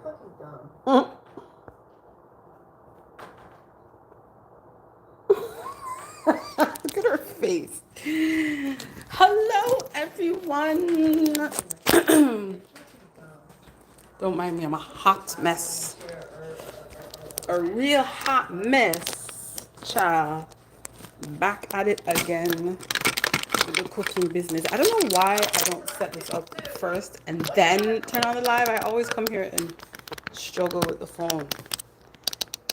Mm. Look at her face. Hello, everyone. Don't mind me, I'm a hot mess. A real hot mess. Child. Back at it again. The cooking business. I don't know why I don't set this up first and then turn on the live. I always come here and struggle with the phone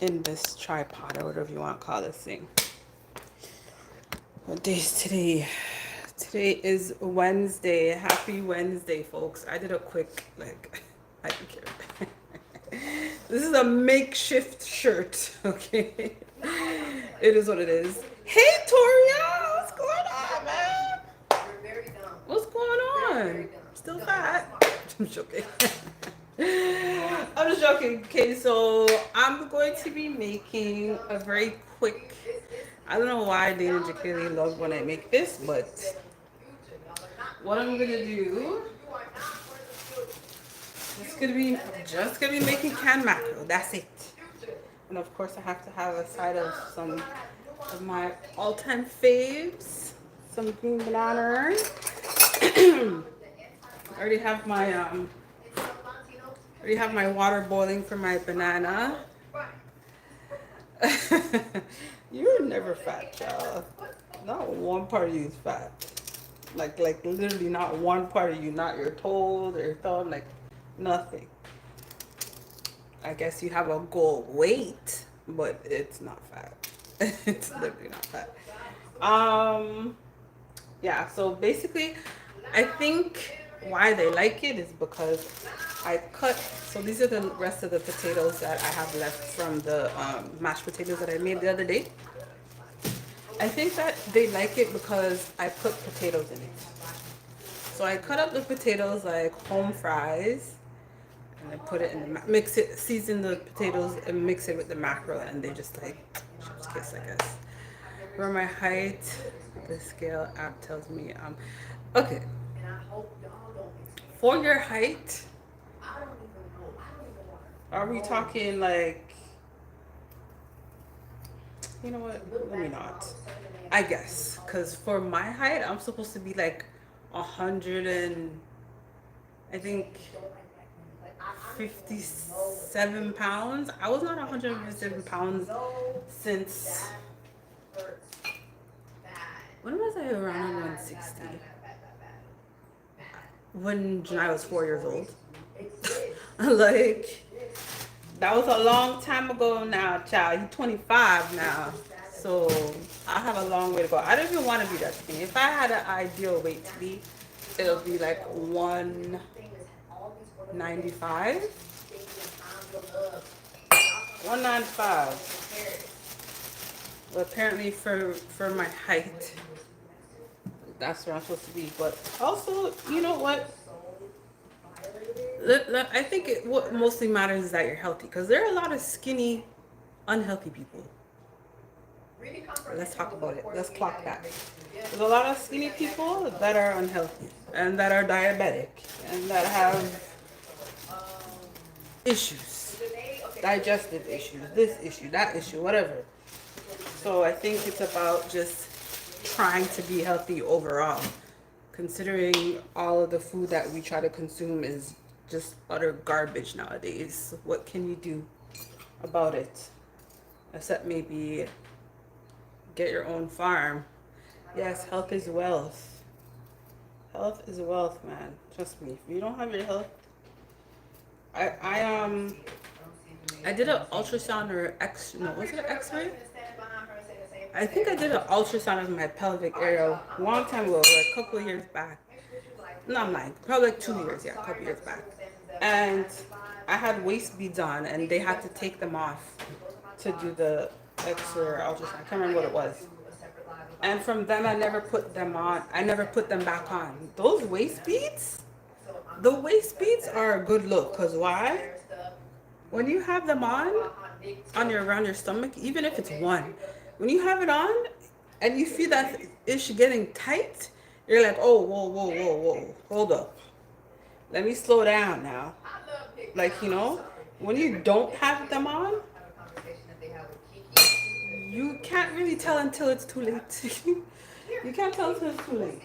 in this tripod or whatever you want to call this thing. What day is today? Today is Wednesday. Happy Wednesday, folks. I did a quick, I don't care. This is a makeshift shirt, okay? It is what it is. Hey, Toria! What's going on, man? What's going on? Still fat? I'm joking. I'm just joking. Okay, so I'm going to be making a very quick. I don't know why Dana Jakili love when I make this, but what I'm gonna do is just gonna be making canned mackerel. That's it. And of course, I have to have a side of some of my all-time faves, some green banana. I already have my water boiling for my banana. You're never fat, child. Not one part of you is fat. Like literally not one part of you, not your toes or your thumb, like nothing. I guess you have a goal weight, but it's not fat. It's literally not fat. Um, yeah, so basically, I think why they like it is because I cut, so these are the rest of the potatoes that I have left from the mashed potatoes that I made the other day. I think that they like it because I put potatoes in it. So I cut up the potatoes like home fries, and I put it in the mix it, season the potatoes and mix it with the mackerel, and they just like chef's kiss, I guess. For my height, the scale app tells me okay. For your height, are we talking like, you know what? Let me not. I guess, cause for my height, I'm supposed to be like 100 I think 57 pounds. I was not 157 pounds since, when was I around 160? When I was 4 years old. Like, that was a long time ago now, child. You're 25 now. So I have a long way to go. I don't even want to be that skinny. If I had an ideal weight to be, it'll be like 195. 195. But apparently for my height, that's where I'm supposed to be. But also, you know what? I think what mostly matters is that you're healthy, because there are a lot of skinny, unhealthy people. Let's talk about it. Let's clock that. There's a lot of skinny people that are unhealthy and that are diabetic and that have issues, digestive issues, this issue, that issue, whatever. So I think it's about just trying to be healthy overall, considering all of the food that we try to consume is just utter garbage nowadays. What can you do about it? Except maybe get your own farm. Yes, health is wealth. Health is wealth, man. Trust me. If you don't have your health, I did an ultrasound or was it an X-ray? I think I did an ultrasound of my pelvic area a long time ago, like a couple of years back. No, I'm lying. Probably like 2 years, yeah, a couple years back. And I had waist beads on, and they had to take them off to do the X-ray or ultrasound. I can't remember what it was. And from then, I never put them on. I never put them back on. Those waist beads, the waist beads are a good look. Cause why? When you have them on your around your stomach, even if it's one, when you have it on, and you feel that ish getting tight, you're like, oh, whoa, whoa, whoa, whoa, hold up, let me slow down now. Like, when you don't have them on, you can't really tell until it's too late. You can't tell until it's too late.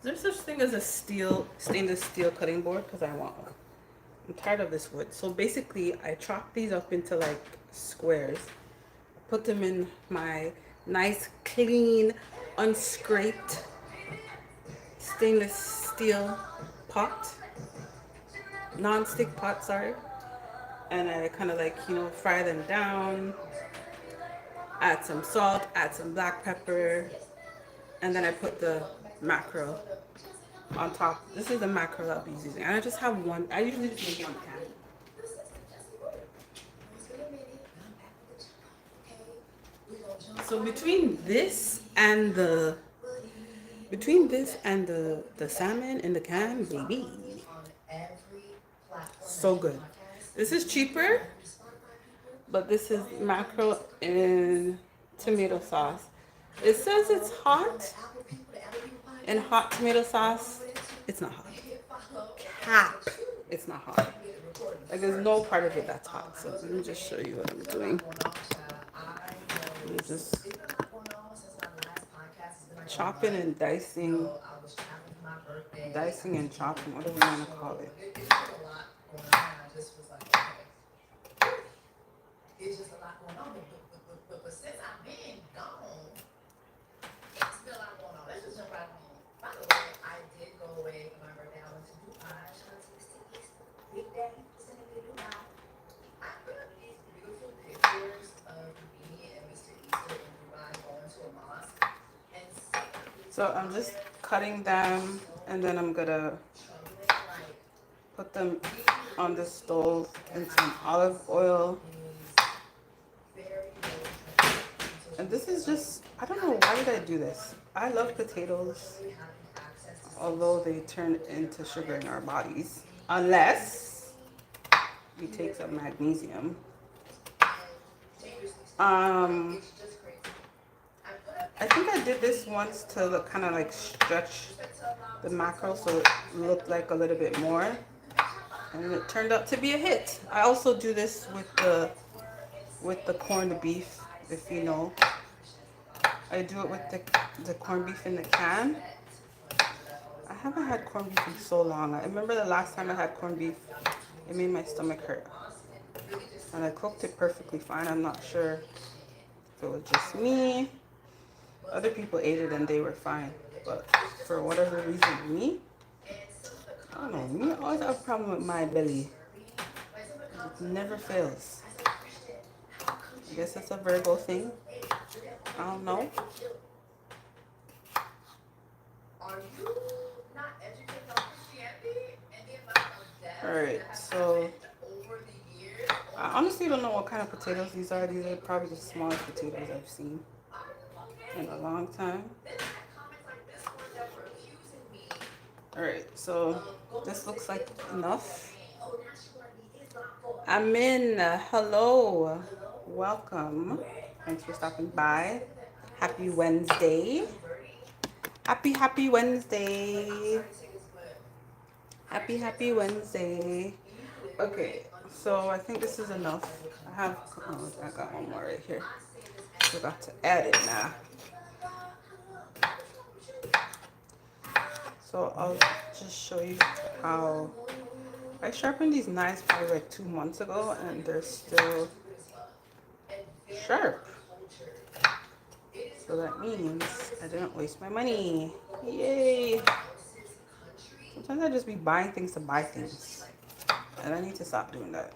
Is there such thing as a stainless steel cutting board? Because I want one. I'm tired of this wood. So basically, I chop these up into like squares. Put them in my nice, clean, unscraped stainless steel pot. Non-stick pot, sorry. And I kind of like, fry them down. Add some salt, add some black pepper. And then I put the mackerel on top. This is the mackerel I'll be using. And I just have one. I usually just make it on the can. So between this and the salmon in the can, baby, so good. This is cheaper, but this is mackerel in tomato sauce. It says it's hot, and hot tomato sauce, it's not hot. Cap, it's not hot. Like there's no part of it that's hot. So let me just show you what I'm doing. I'm just chopping and dicing and chopping, whatever you want to call it. It's just a lot going on, but since I've been gone, it's still a lot going on. Let's just jump right on. By the way, I did go away for my birthday. I went to Dubai. Big day, sending me to Dubai. I put up these beautiful pictures of me and Mr. Easter in Dubai going to a mosque. So I'm just cutting them, and then I'm gonna put them on the stove in some olive oil. And this is just, I don't know, why did I do this? I love potatoes, although they turn into sugar in our bodies, unless we take some magnesium. I think I did this once to kind of like stretch the mackerel so it looked like a little bit more, and it turned out to be a hit. I also do this with the corned beef, if you know. I do it with the corned beef in the can. I haven't had corned beef in so long. I remember the last time I had corned beef, it made my stomach hurt. And I cooked it perfectly fine. I'm not sure if it was just me. Other people ate it and they were fine. But for whatever reason, me, I don't know. Me, I always have a problem with my belly. It never fails. I guess it's a Virgo thing. I don't know. Alright, so I honestly don't know what kind of potatoes these are. These are probably the smallest potatoes I've seen in a long time. Alright, so this looks like enough. Amin, hello, welcome. Thanks for stopping by. Happy Wednesday. Happy Wednesday. Happy Wednesday. Okay, so I think this is enough. I got one more right here. Forgot to add it now. So I'll just show you how I sharpened these knives probably like 2 months ago, and they're still sharp. So that means I didn't waste my money. Yay! Sometimes I just be buying things to buy things, and I need to stop doing that.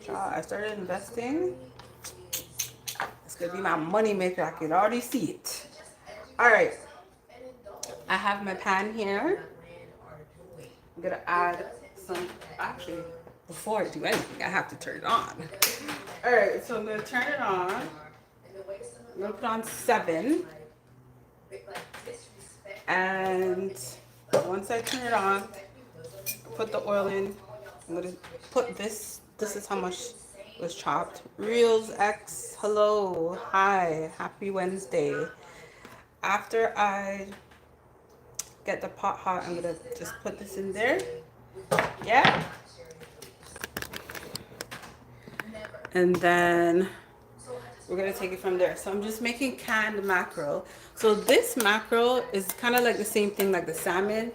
Child, I started investing. It's gonna be my money maker. I can already see it. All right, I have my pan here. I'm gonna add some. Actually, before I do anything, I have to turn it on. All right, so I'm gonna turn it on. I'm gonna put on 7, and once I turn it on, put the oil in. I'm gonna put this. This is how much was chopped. Reels X, hello, hi, happy Wednesday. After I get the pot hot, I'm gonna just put this in there. Yeah. And then we're gonna take it from there. So I'm just making canned mackerel. So this mackerel is kind of like the same thing like the salmon.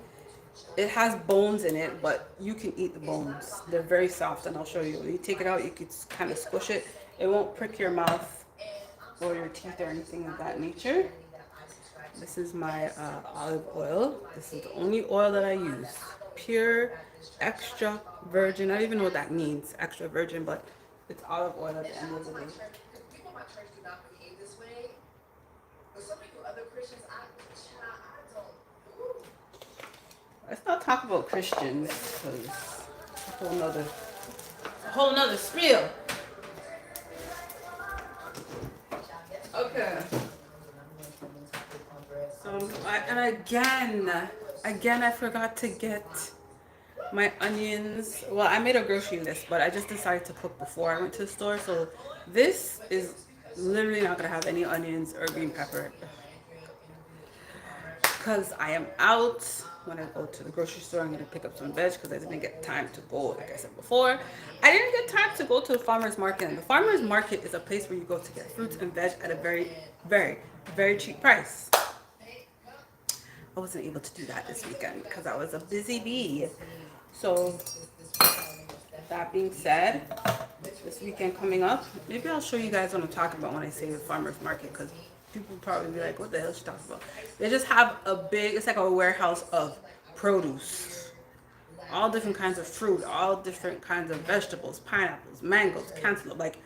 It has bones in it, but you can eat the bones. They're very soft, and I'll show you. When you take it out, you can kind of squish it. It won't prick your mouth or your teeth or anything of that nature. This is my olive oil. This is the only oil that I use. Pure, extra virgin. I don't even know what that means, extra virgin, but it's olive oil at the end of the day. Let's not talk about Christians, because it's a whole nother spiel. Okay. So, again, I forgot to get my onions. Well, I made a grocery list, but I just decided to cook before I went to the store. So this is literally not gonna have any onions or green pepper because I am out. When I go to the grocery store, I'm gonna pick up some veg because I didn't get time to go. Like I said before, I didn't get time to go to the farmer's market. And the farmer's market is a place where you go to get fruits and veg at a very, very, very cheap price. I wasn't able to do that this weekend because I was a busy bee. So that being said, this weekend coming up, maybe I'll show you guys what I'm talking about when I say the farmer's market, because people will probably be like, what the hell is she talking about? They just have it's like a warehouse of produce. All different kinds of fruit, all different kinds of vegetables, pineapples, mangoes, cantaloupe, like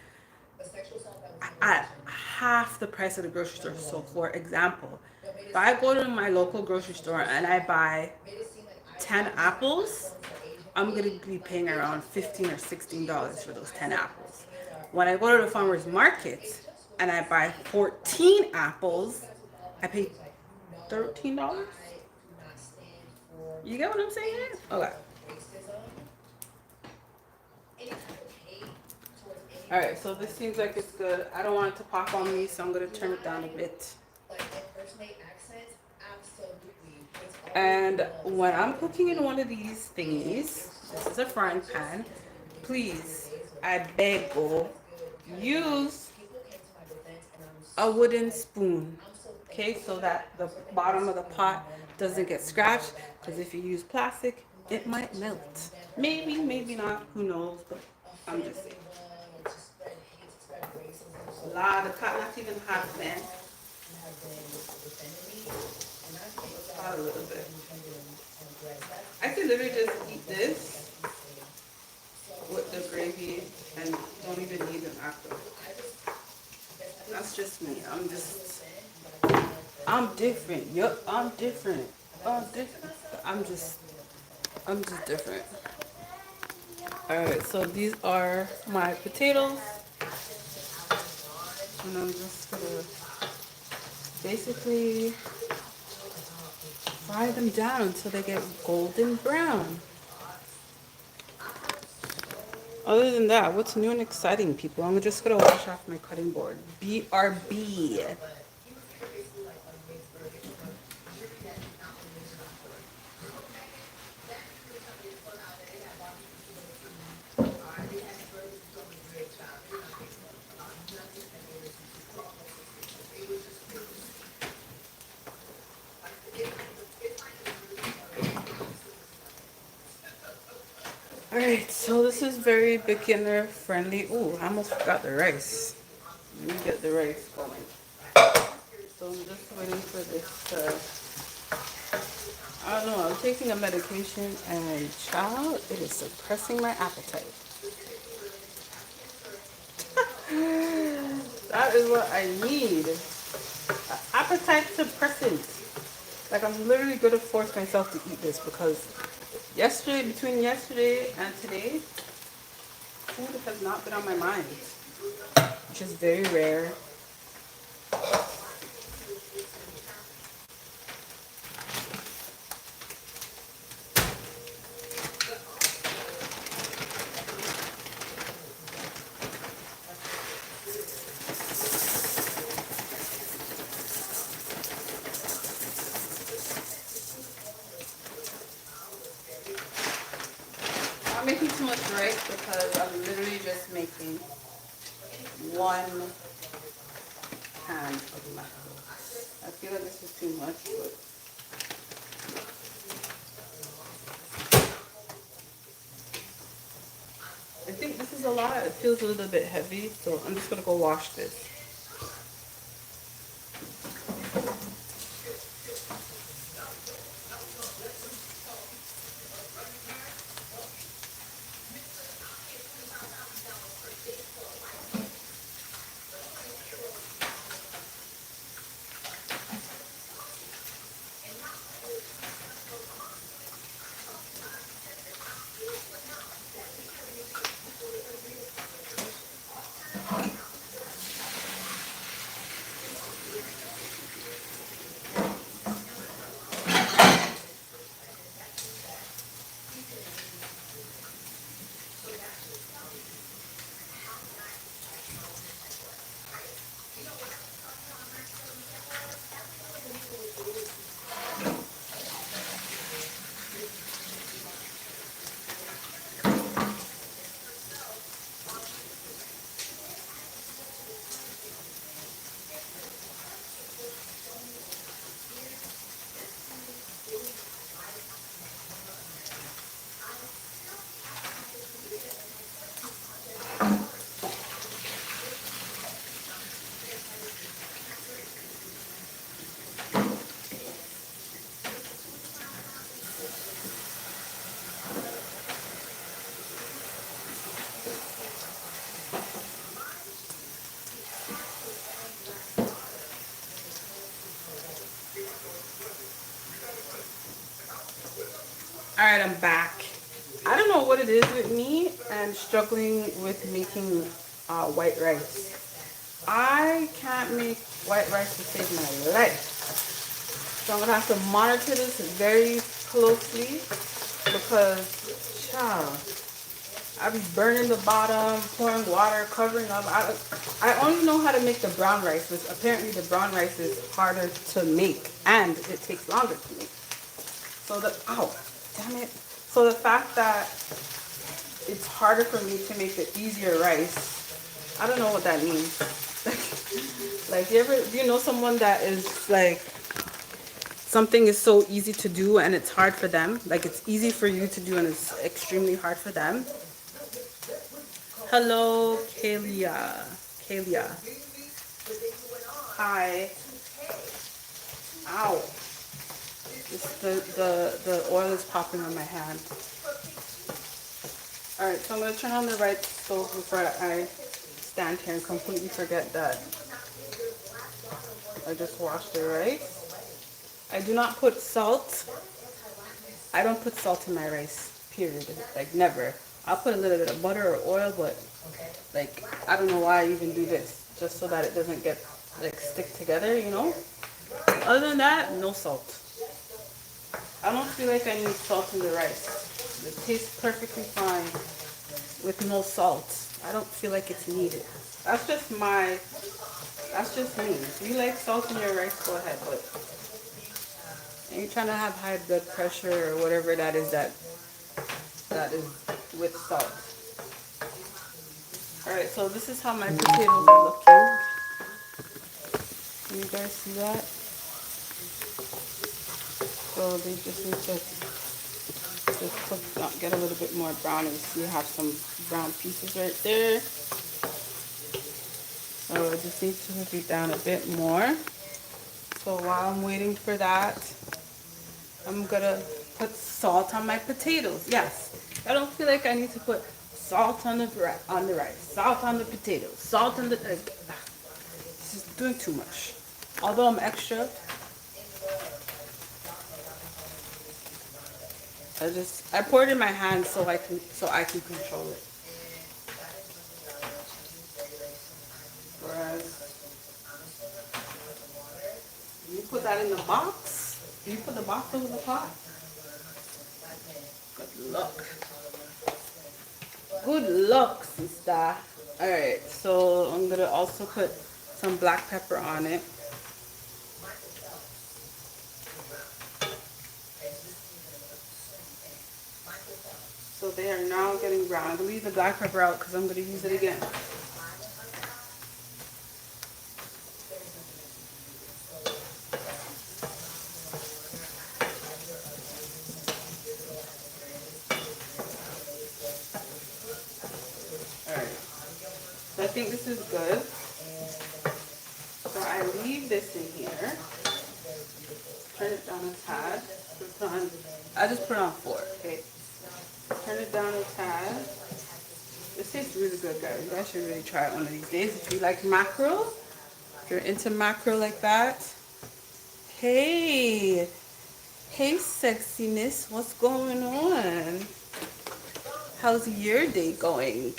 at half the price of the grocery store. So for example, if I go to my local grocery store and I buy 10 apples, I'm going to be paying around $15 or $16 for those 10 apples. When I go to the farmer's market and I buy 14 apples, I pay $13. You get what I'm saying? Okay. Alright, so this seems like it's good. I don't want it to pop on me, so I'm going to turn it down a bit. And when I'm cooking in one of these thingies, this is a frying pan, please, I beg you, use a wooden spoon, okay, so that the bottom of the pot doesn't get scratched, because if you use plastic, it might melt. Maybe, maybe not, who knows, but I'm just saying. A lot of cut, not even half, man. A little bit. I could literally just eat this with the gravy and don't even need an apple. That's just me. I'm different. Yup, I'm different. I'm just different. Alright, so these are my potatoes. And I'm just gonna basically fry them down until they get golden brown. Other than that, what's new and exciting, people? I'm just gonna wash off my cutting board. BRB. Alright, so this is very beginner friendly. Ooh, I almost forgot the rice. Let me get the rice going. So I'm just waiting for this I don't know, I'm taking a medication and child, it is suppressing my appetite. That is what I need. An appetite suppressant. Like, I'm literally going to force myself to eat this because between yesterday and today, food has not been on my mind, which is very rare. not making too much rice because I'm literally just making one can of mackerels. I feel like this is too much, but I think this is a lot. It feels a little bit heavy, so I'm just gonna go wash this. All right, I'm back. I don't know what it is with me and struggling with making white rice. I can't make white rice to save my life. So I'm gonna have to monitor this very closely because, child, I be burning the bottom, pouring water, covering up. I only know how to make the brown rice, which apparently the brown rice is harder to make and it takes longer to make. So ow, damn it. So the fact that it's harder for me to make the easier rice, I don't know what that means. Like, do you know someone that is like, something is so easy to do and it's hard for them? Like, it's easy for you to do and it's extremely hard for them. Hello, Kalia. Kalia. Hi. Ow. The oil is popping on my hand. Alright, so I'm going to turn on the right stove before I stand here and completely forget that I just washed the rice. I do not put salt. I don't put salt in my rice, period. Like, never. I'll put a little bit of butter or oil, but like, I don't know why I even do this. Just so that it doesn't get, like, stick together, you know? Other than that, no salt. I don't feel like I need salt in the rice. It tastes perfectly fine with no salt. I don't feel like it's needed. That's just me. If you like salt in your rice, go ahead. But you're trying to have high blood pressure or whatever that is with salt. Alright, so this is how my potatoes are looking. Can you guys see that? So they just need to just cook, get a little bit more brown. And see, you have some brown pieces right there. So I just need to cook it down a bit more. So while I'm waiting for that, I'm gonna put salt on my potatoes. Yes, I don't feel like I need to put salt on the rice, salt on the potatoes, salt on the. This is doing too much. Although I'm extra, I pour it in my hand so I can control it. Whereas you put that in the box, you put the box over the pot. Good luck. Good luck, sister. Alright, so I'm gonna also put some black pepper on it. So they are now getting brown. I'm going to leave the black pepper out because I'm going to use it again. Alright, so I think this is good. So I leave this in here. Turn it down a tad. I just put it on 4, okay? Turn it down a tad. This tastes really good, guys. You guys should really try it one of these days. If you like mackerel, if you're into mackerel like that. Hey, hey sexiness, what's going on? How's your day going?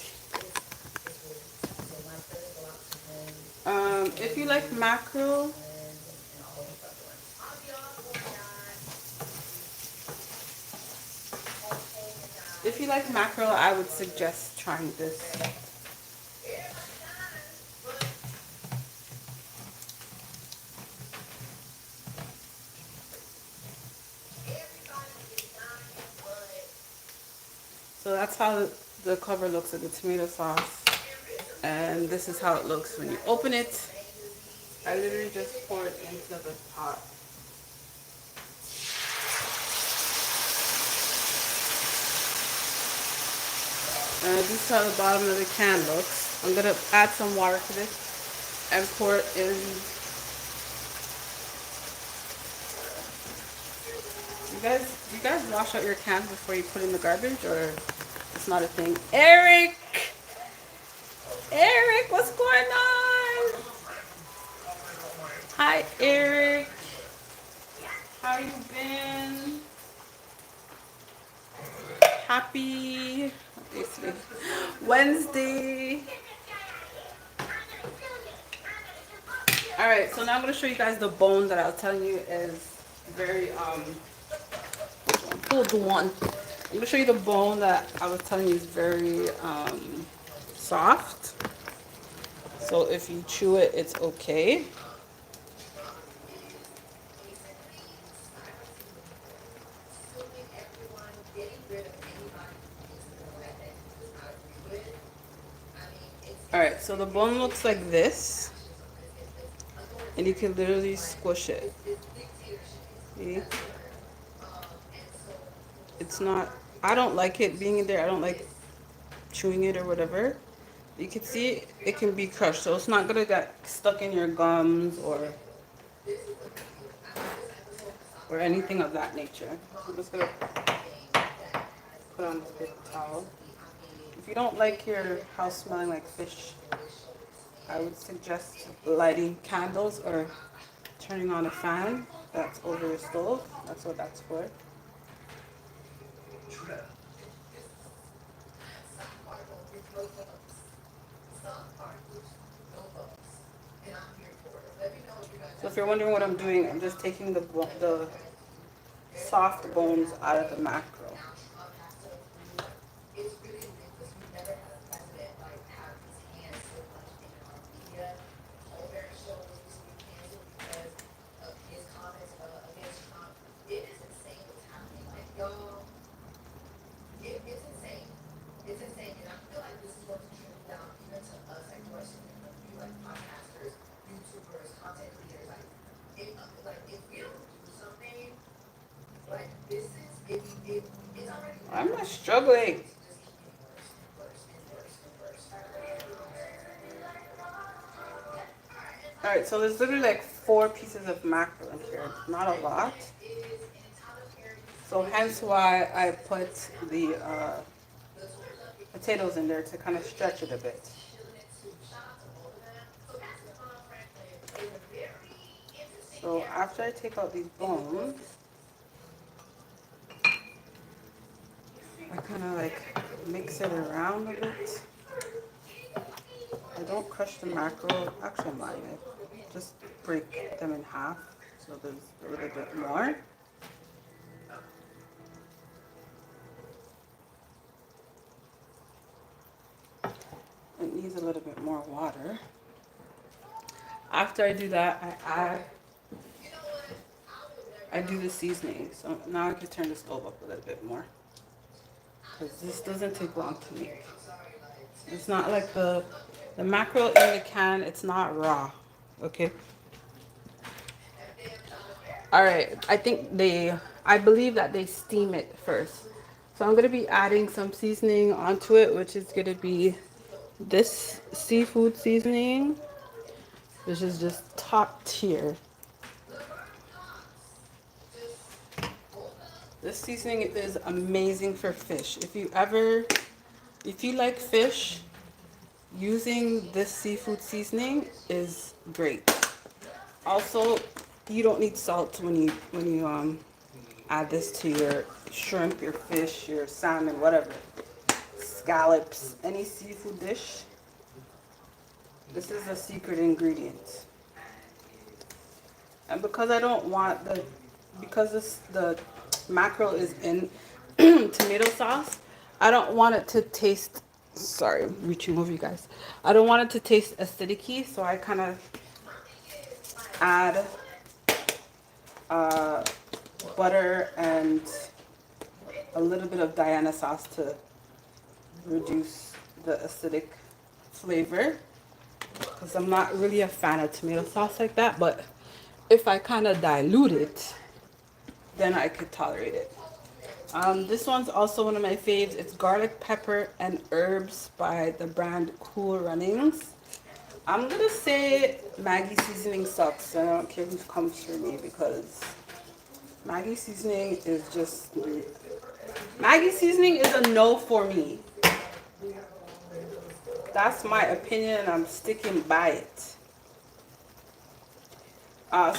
If you like mackerel, I would suggest trying this. So that's how the cover looks with the tomato sauce. And this is how it looks when you open it. I literally just pour it into the pot. This is how the bottom of the can looks. I'm going to add some water to this and pour it in. You guys wash out your cans before you put in the garbage, or it's not a thing? Eric, what's going on? Hi, Eric. How you been? Happy Wednesday. All right, so now I'm going to show you guys the bone that I was telling you is very pull the one. I'm going to show you the bone that I was telling you is very soft. So if you chew it, it's okay. Alright, so the bone looks like this. And you can literally squish it. See? It's not, I don't like it being in there. I don't like chewing it or whatever. You can see it can be crushed. So it's not going to get stuck in your gums or anything of that nature. I'm just going to put on this paper towel. If you don't like your house smelling like fish, I would suggest lighting candles or turning on a fan that's over your stove. That's what that's for. So if you're wondering what I'm doing, I'm just taking the soft bones out of the mackerel. I'm not struggling. Alright, so there's literally like 4 pieces of mackerel in here. Not a lot. So hence why I put the potatoes in there to kind of stretch it a bit. So after I take out these bones, I kind of like mix it around a bit. I don't crush the mackerel. Actually, I'm lying. I just break them in half so there's a little bit more. It needs a little bit more water. After I do that, I do the seasoning. So now I can turn the stove up a little bit more. because this doesn't take long to make. It's not like the mackerel in the can, it's not raw. Okay. All right. I believe that they steam it first. So I'm going to be adding some seasoning onto it, which is going to be this seafood seasoning, which is just top tier. This seasoning is amazing for fish. If you like fish, using this seafood seasoning is great. Also, you don't need salt when you add this to your shrimp, your fish, your salmon, whatever, scallops, any seafood dish. This is a secret ingredient. And because I don't want the mackerel is in tomato sauce, I don't want it to taste, sorry, I'm reaching over you guys. I don't want it to taste acidic, so I kind of add uh, butter and a little bit of Diana sauce to reduce the acidic flavor, because I'm not really a fan of tomato sauce like that, but if I kind of dilute it, then I could tolerate it. This one's also one of my faves. It's garlic, pepper, and herbs by the brand Cool Runnings. I'm gonna say Maggi seasoning sucks. I don't care who comes for me, because Maggi seasoning is just... Maggi seasoning is a no for me. That's my opinion, and I'm sticking by it.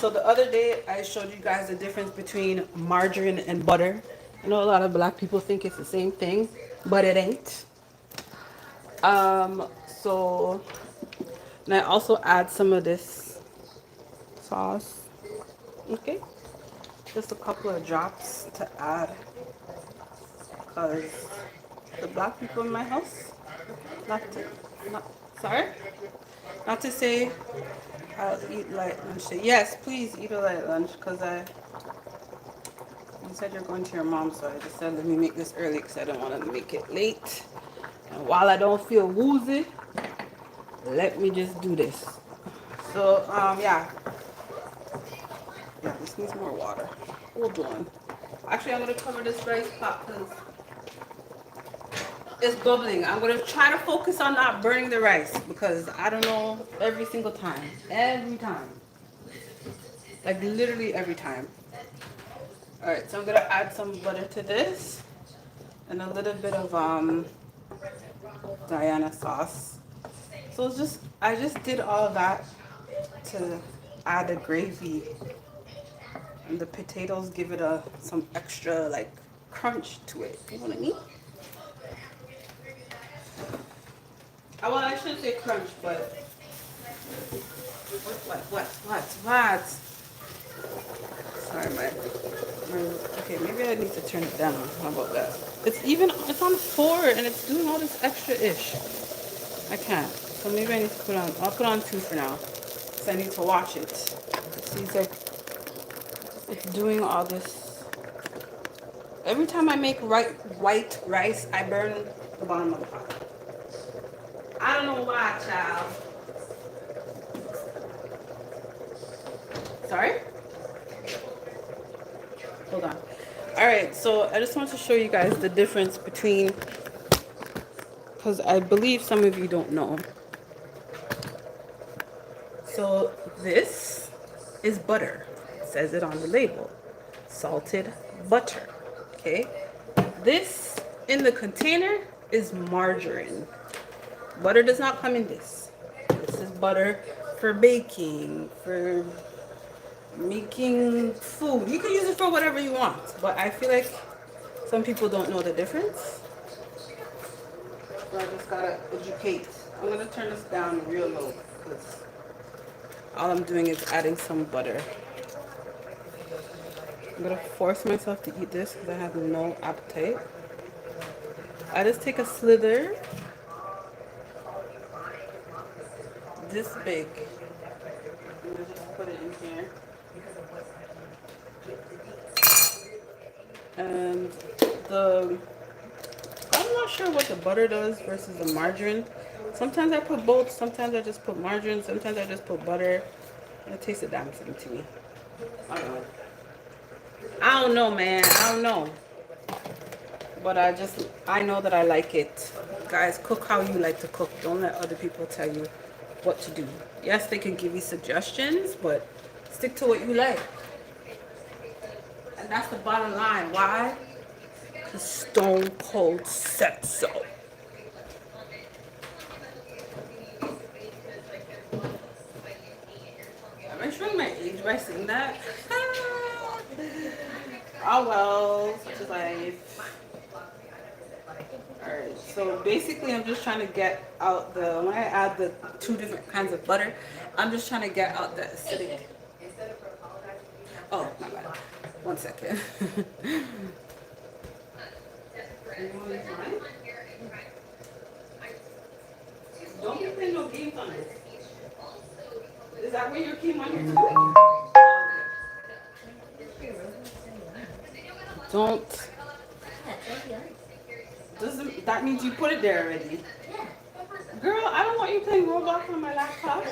So the other day, I showed you guys the difference between margarine and butter. I know a lot of black people think it's the same thing, but it ain't. So, and I also add some of this sauce. Okay, just a couple of drops to add, because the black people in my house, sorry, not to say I'll eat light lunch. Yes, please eat a light lunch, because you said you're going to your mom, so I just said let me make this early because I don't want to make it late. And while I don't feel woozy, let me just do this. So, yeah, this needs more water. Hold on. Actually, I'm going to cover this rice pot because it's bubbling. I'm going to try to focus on not burning the rice, because I don't know, every single time. Every time. Like literally every time. Alright, so I'm going to add some butter to this. And a little bit of Diana sauce. So it's just, I just did all of that to add the gravy. And the potatoes give it some extra like crunch to it. You know what I mean? Well, I shouldn't say crunch, but what? Sorry, okay, maybe I need to turn it down. How about that? It's on 4 and it's doing all this extra ish. I can't. So maybe I need to I'll put on 2 for now. So I need to watch it. It seems like it's doing all this. Every time I make white rice, I burn the bottom of the pot. I don't know why, child. Sorry? Hold on. Alright, so I just want to show you guys the difference between, because I believe some of you don't know. So this is butter. It says it on the label. Salted butter. Okay? This in the container is margarine. Butter does not come in this. This is butter for baking, for making food. You can use it for whatever you want, but I feel like some people don't know the difference. So I just gotta educate. I'm gonna turn this down real low because all I'm doing is adding some butter. I'm gonna force myself to eat this because I have no appetite. I just take a slither this big. I'm gonna just put it in here. And I not sure what the butter does versus the margarine. Sometimes I put both. Sometimes I just put margarine. Sometimes I just put butter. It tastes a damn thing to me. I don't know. I don't know, man. I don't know. But I know that I like it. Guys, cook how you like to cook. Don't let other people tell you what to do. Yes, they can give you suggestions, but stick to what you like. And that's the bottom line. Why? The Stone Cold said so. Am I showing my age by saying that? Oh well, such is life. Alright, so basically I'm just trying to get out when I add the two different kinds of butter, I'm just trying to get out the acidic. Oh, not bad. 1 second. Don't be playing no games on this. Is that where you came on your toy? Don't. Doesn't that means you put it there already? Girl, I don't want you playing Roblox on my laptop.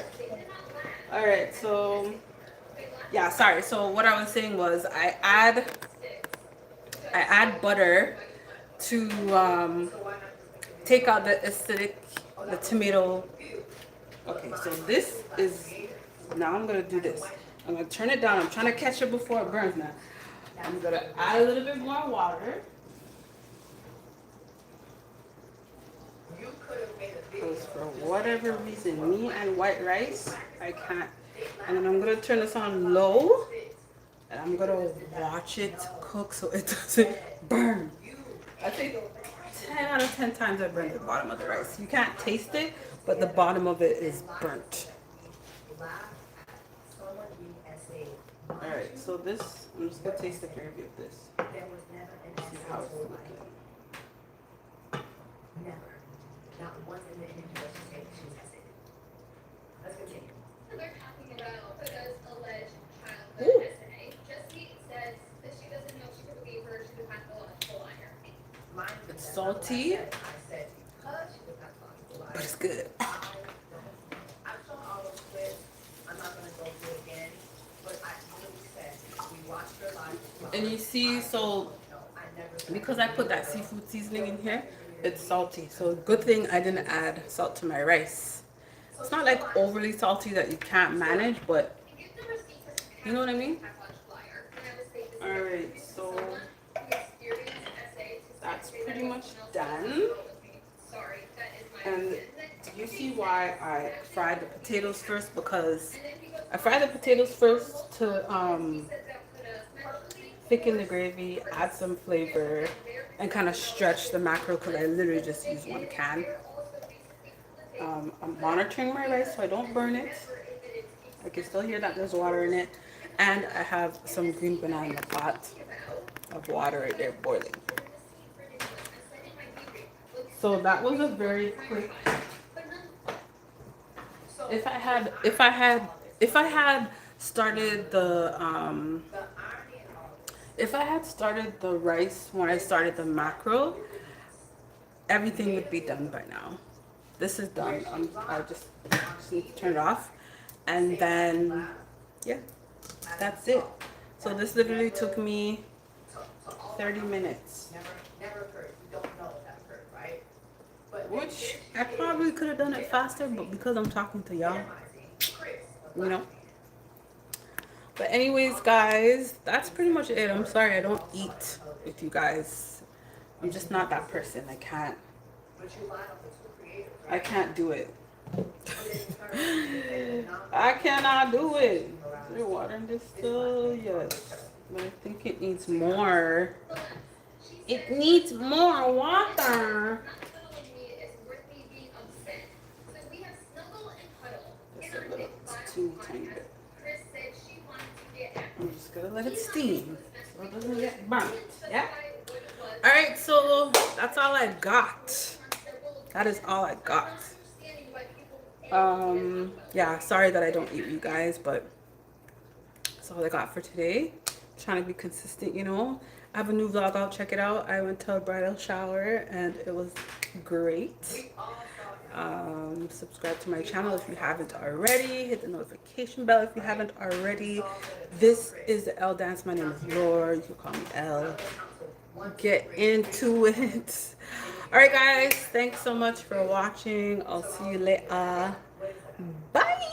Alright, so yeah, sorry. So what I was saying was I add butter to take out the acidic, the tomato. Okay, so this is, now I'm gonna do this. I'm gonna turn it down. I'm trying to catch it before it burns now. I'm gonna add a little bit more water. Because for whatever reason, me and white rice, I can't. And then I'm gonna turn this on low, and I'm gonna watch it cook so it doesn't burn. I think 10 out of 10 times I burn the bottom of the rice. You can't taste it, but the bottom of it is burnt. Alright, so this, I'm just gonna taste the gravy of this. See how it's looking. Not once in the interview she said she was tested. Let's continue. They're talking about Hoda's alleged childhood essay. Jessie says that she doesn't know if she could believe her. She was pathological liar. It's salty, but it's good. I've shown all those clips. I'm not gonna go through it again, but I really said we watched her live. And you see, so because I put that seafood seasoning in here, it's salty. So good thing I didn't add salt to my rice. It's not like overly salty that you can't manage, but you know what I mean? Alright, so that's pretty much done. And do you see why I fried the potatoes first? Because I fried the potatoes first to thicken the gravy, add some flavor, and kind of stretch the mackerel because I literally just used 1 can. I'm monitoring my rice so I don't burn it. I can still hear that there's water in it. And I have some green banana in the pot of water right there boiling. So that was a very quick. If I had started the rice when I started the mackerel, everything would be done by now. This is done. I just need to turn it off, and then yeah, that's it. So this literally took me 30 minutes. Which I probably could have done it faster, but because I'm talking to y'all, you know. But anyways, guys, that's pretty much it. I'm sorry I don't eat with you guys. I'm just not that person. I can't do it. I cannot do it. Is there water in this still? Yes. But I think it needs more. It needs more water. Just a little. It's too tiny bit. I'm just gonna let it steam so it doesn't get burnt. Yeah. Alright, so that's all I got. That is all I got. Yeah, sorry that I don't eat you guys, but that's all I got for today. Trying to be consistent, you know. I have a new vlog out. Check it out. I went to a bridal shower and it was great. Subscribe to my channel if you haven't already. Hit the notification bell if you haven't already. This is the L Dance. My name is Laura. You can call me L. Get into it. All right, guys. Thanks so much for watching. I'll see you later. Bye.